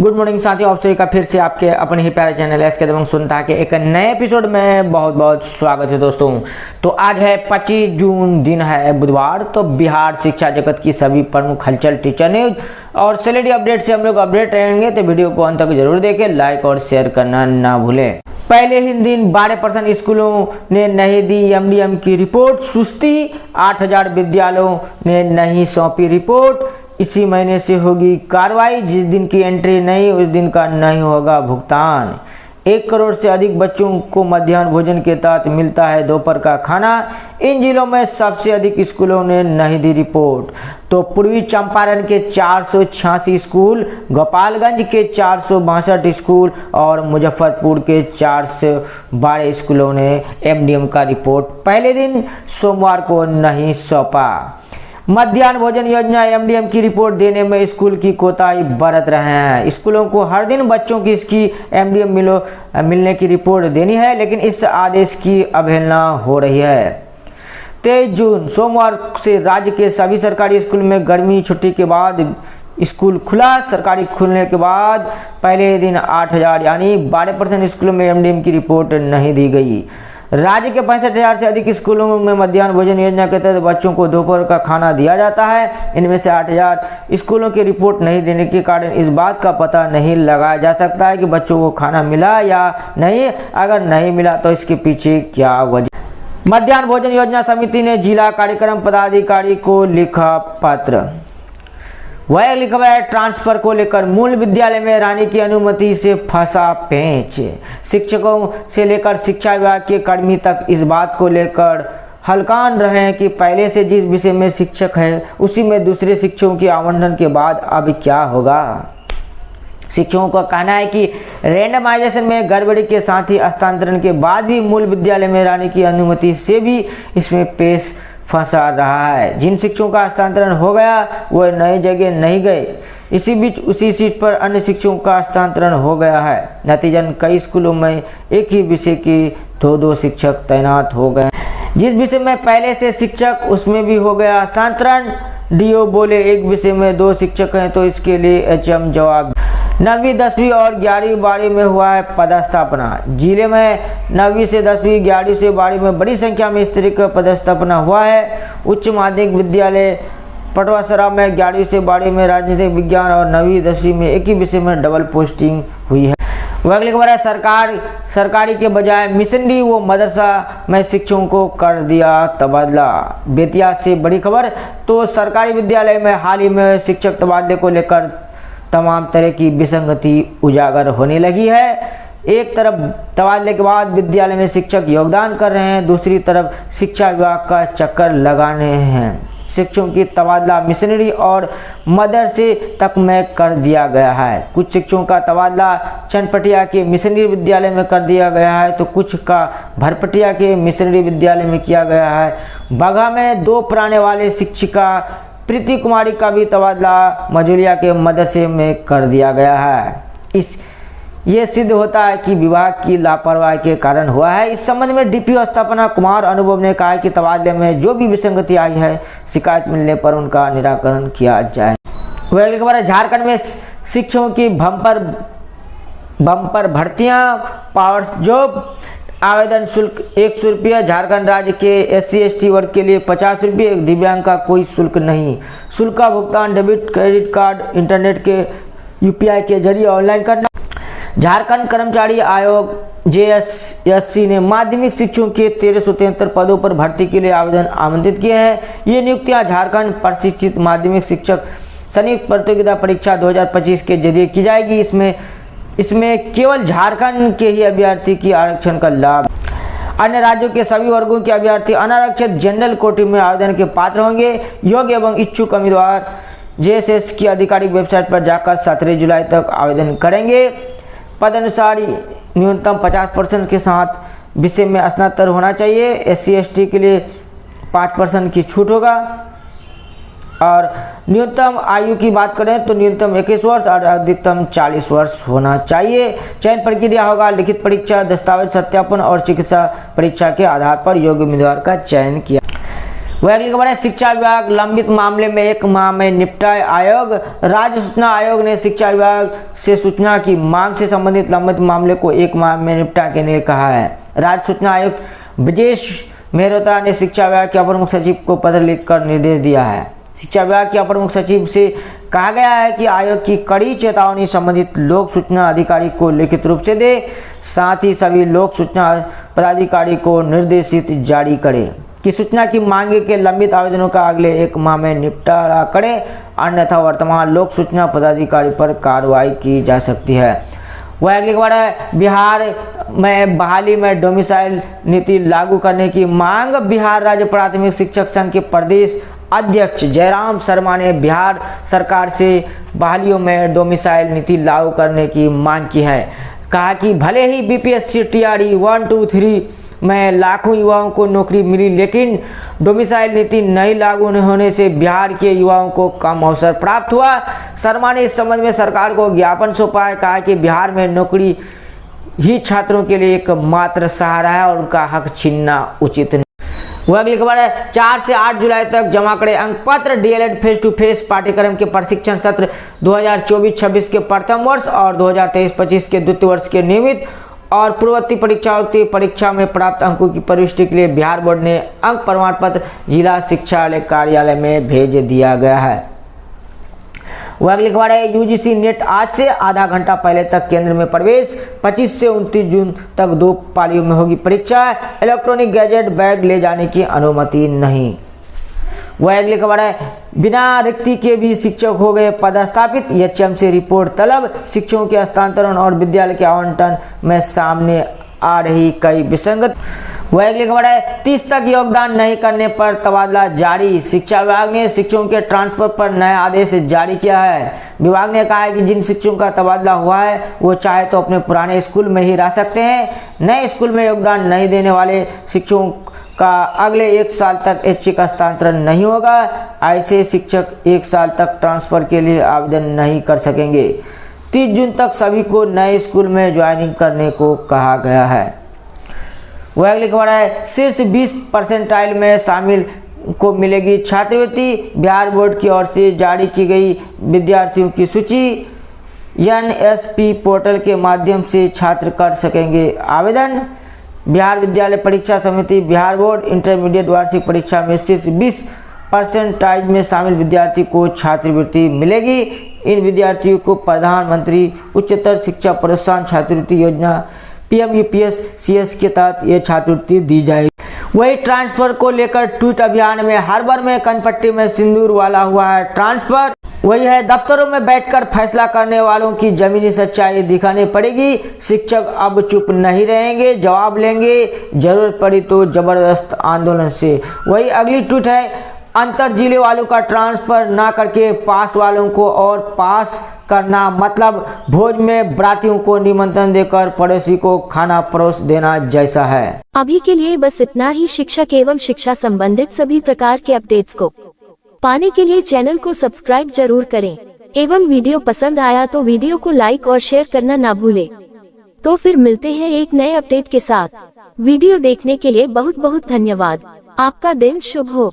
Good morning साथियों, आप सभी का फिर से आपके अपने ही प्यारे चैनल एसके दबंग सुनता के एक नए एपिसोड में बहुत बहुत स्वागत है दोस्तों। तो आज है 25 जून, दिन है बुधवार। तो बिहार शिक्षा जगत की सभी प्रमुख हलचल, टीचर न्यूज और सैलरी अपडेट से हम लोग अपडेट रहेंगे। तो वीडियो को अंत तक जरूर देखें, लाइक और शेयर करना ना भूलें। पहले ही दिन 12% स्कूलों ने नहीं दी एमडीएम की रिपोर्ट। सुस्ती, 8000 विद्यालयों ने नहीं सौंपी रिपोर्ट। इसी महीने से होगी कार्रवाई, जिस दिन की एंट्री नहीं उस दिन का नहीं होगा भुगतान। 1 करोड़ से अधिक बच्चों को मध्याह्न भोजन के तहत मिलता है दोपहर का खाना। इन जिलों में सबसे अधिक स्कूलों ने नहीं दी रिपोर्ट। तो पूर्वी चंपारण के 486 स्कूल, गोपालगंज के 462 स्कूल और मुजफ्फरपुर के 412 स्कूलों ने एमडीएम का रिपोर्ट पहले दिन सोमवार को नहीं सौंपा। मध्याह्न भोजन योजना एमडीएम की रिपोर्ट देने में स्कूल की कोताही बरत रहे हैं। स्कूलों को हर दिन बच्चों की इसकी एमडीएम मिलने की रिपोर्ट देनी है, लेकिन इस आदेश की अवहेलना हो रही है। 23 जून सोमवार से राज्य के सभी सरकारी स्कूल में गर्मी छुट्टी के बाद स्कूल खुला। सरकारी खुलने के बाद पहले दिन 8000 यानी 12% स्कूलों में एमडीएम की रिपोर्ट नहीं दी गई। राज्य के 65,000 से अधिक स्कूलों में मध्याह्न भोजन योजना के तहत बच्चों को दोपहर का खाना दिया जाता है। इनमें से 8000 स्कूलों की रिपोर्ट नहीं देने के कारण इस बात का पता नहीं लगाया जा सकता है कि बच्चों को खाना मिला या नहीं। अगर नहीं मिला तो इसके पीछे क्या वजह। मध्याह्न भोजन योजना समिति ने जिला कार्यक्रम पदाधिकारी को लिखा पत्र। वह लिखा है, ट्रांसफर को लेकर मूल विद्यालय में रहने की अनुमति से फंसा पेंच। शिक्षकों से लेकर शिक्षा विभाग के कर्मी तक इस बात को लेकर हलकान रहे हैं कि पहले से जिस विषय में शिक्षक है उसी में दूसरे शिक्षकों के आवंटन के बाद अब क्या होगा। शिक्षकों का कहना है कि रैंडमाइजेशन में गड़बड़ी के साथ ही हस्तांतरण के बाद भी मूल विद्यालय में रहने की अनुमति से भी इसमें पेश फंसा रहा है। जिन शिक्षकों का हस्तांतरण हो गया वह नई जगह नहीं गए। इसी बीच उसी सीट पर अन्य शिक्षकों का हस्तांतरण हो गया है। नतीजन कई स्कूलों में एक ही विषय के 2-2 शिक्षक तैनात हो गए। जिस विषय में पहले से शिक्षक उसमें भी हो गया हस्तांतरण। डीओ बोले एक विषय में 2 शिक्षक हैं तो इसके लिए एचएम जवाब। 9वीं 10वीं और 11वीं 12वीं में हुआ है पदस्थापना। जिले में 9वीं से 10वीं 11वीं से 12वीं में बड़ी संख्या में इस तरह का पदस्थापना हुआ है। उच्च माध्यमिक विद्यालय पटवासरा में 11वीं से 12वीं में राजनीतिक विज्ञान और 9वीं 10वीं में एक ही विषय में डबल पोस्टिंग हुई है। वह अगली खबर है, सरकारी के बजाय मिशनरी व मदरसा में शिक्षकों को कर दिया तबादला। बेतिया से बड़ी खबर। तो सरकारी विद्यालय में हाल ही में शिक्षक तबादले को लेकर तमाम तरह की विसंगति उजागर होने लगी है। एक तरफ तबादले के बाद विद्यालय में शिक्षक योगदान कर रहे हैं, दूसरी तरफ शिक्षा विभाग का चक्कर लगाने हैं। शिक्षकों की तबादला मिशनरी और मदरसे तक में कर दिया गया है। कुछ शिक्षकों का तबादला चनपटिया के मिशनरी विद्यालय में कर दिया गया है तो कुछ का भरपटिया के मिशनरी विद्यालय में किया गया है। बगहा में 2 पढ़ाने वाले शिक्षिका प्रीति कुमारी का भी तबादला मझौलिया के मदरसे में कर दिया गया है। ये सिद्ध होता है कि विभाग की लापरवाही के कारण हुआ है। इस संबंध में डीपीओ स्थापना कुमार अनुभव ने कहा कि तबादले में जो भी विसंगति आई है शिकायत मिलने पर उनका निराकरण किया जाए। वह अगली खबर है, झारखंड में शिक्षकों की बम्पर भर्तियां, पावर जॉब। आवेदन शुल्क 100 रुपया। झारखंड राज्य के SC/ST वर्ग के लिए 50 रुपये। दिव्यांग का कोई शुल्क नहीं। शुल्क का भुगतान डेबिट क्रेडिट कार्ड, इंटरनेट के UPI के जरिए ऑनलाइन करना। झारखंड कर्मचारी आयोग JSC ने माध्यमिक शिक्षकों के 1373 पदों पर भर्ती के लिए आवेदन आमंत्रित किए हैं। ये नियुक्तियां झारखंड प्रशिक्षित माध्यमिक शिक्षक संयुक्त प्रतियोगिता परीक्षा 2025 के जरिए की जाएगी। इसमें केवल झारखंड के ही अभ्यर्थी की आरक्षण का लाभ। अन्य राज्यों के सभी वर्गों के अभ्यर्थी अनारक्षित जनरल कोटि में आवेदन के पात्र होंगे। योग्य एवं इच्छुक उम्मीदवार JSS की आधिकारिक वेबसाइट पर जाकर 17 जुलाई तक आवेदन करेंगे। पद अनुसार न्यूनतम 50% के साथ विषय में स्नातक होना चाहिए। SC/ST के लिए 5% की छूट होगा। और न्यूनतम आयु की बात करें तो न्यूनतम 21 वर्ष और अधिकतम 40 वर्ष होना चाहिए। चयन प्रक्रिया होगा लिखित परीक्षा, दस्तावेज सत्यापन और चिकित्सा परीक्षा के आधार पर योग्य उम्मीदवार का चयन किया। वह अगली खबर है, शिक्षा विभाग लंबित मामले में 1 माह में निपटाए आयोग। राज्य सूचना आयोग ने शिक्षा विभाग से सूचना की मांग से संबंधित लंबित मामले को 1 माह में निपटा के लिए कहा है। राज्य सूचना आयुक्त ब्रजेश मेहरोत्रा ने शिक्षा विभाग के अपर मुख्य सचिव को पत्र लिखकर निर्देश दिया है। शिक्षा विभाग के अपर मुख्य सचिव से कहा गया है कि आयोग की कड़ी चेतावनी संबंधित लोक सूचना अधिकारी को लिखित रूप से दे, साथ ही सभी लोक सूचना पदाधिकारी को निर्देशित जारी करे कि सूचना की मांगे के लंबित आवेदनों का अगले 1 माह में निपटारा करे, अन्यथा वर्तमान लोक सूचना पदाधिकारी पर कार्रवाई की जा सकती है। वह अगली खबर है, बिहार में बहाली में डोमिसाइल नीति लागू करने की मांग। बिहार राज्य प्राथमिक शिक्षक संघ के प्रदेश अध्यक्ष जयराम शर्मा ने बिहार सरकार से बहालियों में डोमिसाइल नीति लागू करने की मांग की है। कहा कि भले ही बीपीएससी टीआरई 1, 2, 3 में लाखों युवाओं को नौकरी मिली, लेकिन डोमिसाइल नीति नहीं लागू होने से बिहार के युवाओं को कम अवसर प्राप्त हुआ। शर्मा ने इस संबंध में सरकार को ज्ञापन सौंपा है। कहा कि बिहार में नौकरी ही छात्रों के लिए एक मात्र सहारा है और उनका हक छीनना उचित नहीं। वह अगली खबर है, 4 से 8 जुलाई तक जमा करे अंक पत्र। डीएलएड फेस टू फेस पाठ्यक्रम के प्रशिक्षण सत्र 2024-26 के प्रथम वर्ष और 2023-25 के द्वितीय वर्ष के नियमित और पूर्ववर्ती परीक्षाओं की परीक्षा में प्राप्त अंकों की प्रविष्टि के लिए बिहार बोर्ड ने अंक प्रमाण पत्र जिला शिक्षा कार्यालय में भेज दिया गया है। वह अगली खबर है, यूजीसी नेट आज से आधा घंटा पहले तक केंद्र में प्रवेश। 25 से 29 जून तक 2 पालियों में होगी परीक्षा। इलेक्ट्रॉनिक गैजेट बैग ले जाने की अनुमति नहीं। वह अगली खबर है, बिना रिक्ति के भी शिक्षक हो गए पदस्थापित। एचएम से रिपोर्ट तलब। शिक्षकों के हस्तांतरण और विद्यालय के आवंटन में सामने आ रही कई विसंगत। वह अगली खबर है, 30 तक योगदान नहीं करने पर तबादला जारी। शिक्षा विभाग ने शिक्षकों के ट्रांसफर पर नया आदेश जारी किया है। विभाग ने कहा है कि जिन शिक्षकों का तबादला हुआ है वो चाहे तो अपने पुराने स्कूल में ही रह सकते हैं। नए स्कूल में योगदान नहीं देने वाले शिक्षकों का अगले 1 साल तक ऐच्छिक हस्तांतरण नहीं होगा। ऐसे शिक्षक 1 साल तक ट्रांसफर के लिए आवेदन नहीं कर सकेंगे। 30 जून तक सभी को नए स्कूल में ज्वाइनिंग करने को कहा गया है। वह अगली खबर है, शीर्ष 20 परसेंटाइल में शामिल को मिलेगी छात्रवृत्ति। बिहार बोर्ड की ओर से जारी की गई विद्यार्थियों की सूची एनएसपी पोर्टल के माध्यम से छात्र कर सकेंगे आवेदन। बिहार विद्यालय परीक्षा समिति बिहार बोर्ड इंटरमीडिएट वार्षिक परीक्षा में शीर्ष 20 परसेंटाइल में शामिल विद्यार्थी को छात्रवृत्ति मिलेगी। इन विद्यार्थियों को प्रधानमंत्री उच्चतर शिक्षा प्रोत्साहन छात्रवृत्ति योजना PMUPSCS के तहत ये छात्रवृत्ति दी जाएगी। वही ट्रांसफर को लेकर ट्वीट अभियान में हर भर में कनपट्टी में सिंदूर वाला हुआ है ट्रांसफर। वही है, दफ्तरों में बैठकर फैसला करने वालों की जमीनी सच्चाई दिखानी पड़ेगी। शिक्षक अब चुप नहीं रहेंगे, जवाब लेंगे, जरूरत पड़ी तो जबरदस्त आंदोलन से। वही अगली ट्वीट है, अंतर जिले वालों का ट्रांसफर ना करके पास वालों को और पास करना मतलब भोज में बरातियों को निमंत्रण देकर पड़ोसी को खाना परोस देना जैसा है। अभी के लिए बस इतना ही। शिक्षक एवं शिक्षा संबंधित सभी प्रकार के अपडेट्स को पाने के लिए चैनल को सब्सक्राइब जरूर करें एवं वीडियो पसंद आया तो वीडियो को लाइक और शेयर करना ना भूलें। तो फिर मिलते हैं एक नए अपडेट के साथ। वीडियो देखने के लिए बहुत बहुत धन्यवाद। आपका दिन शुभ हो।